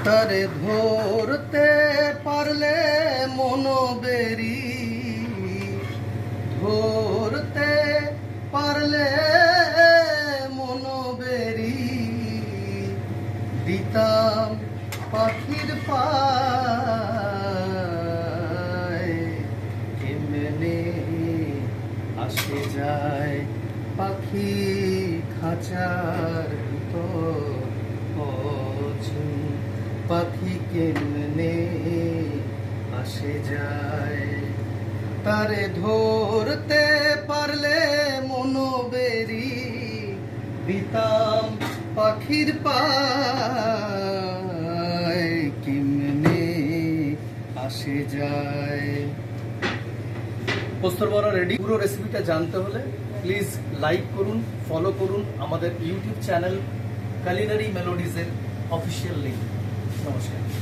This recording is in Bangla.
তারে ধরতে পারলে মনোবেরি, ধরতে পারলে মনোবেরি, দিতাম পাখির পায়। কেমনে আসে যায় পাখি খাঁচার ভিতর, অচেন পাখি কেমনে আসে যায়। তারে ধরতে পারলে মনোবেরি, দিতাম পাখির পায়। কেমনে আসে যায়। পোস্তর বড়া রেডি। পুরো রেসিপিটা জানতে হলে প্লিজ লাইক করুন, ফলো করুন আমাদের ইউটিউব চ্যানেল কুলিনারি মেলোডিজের অফিসিয়াল লিঙ্ক। নমস্কার।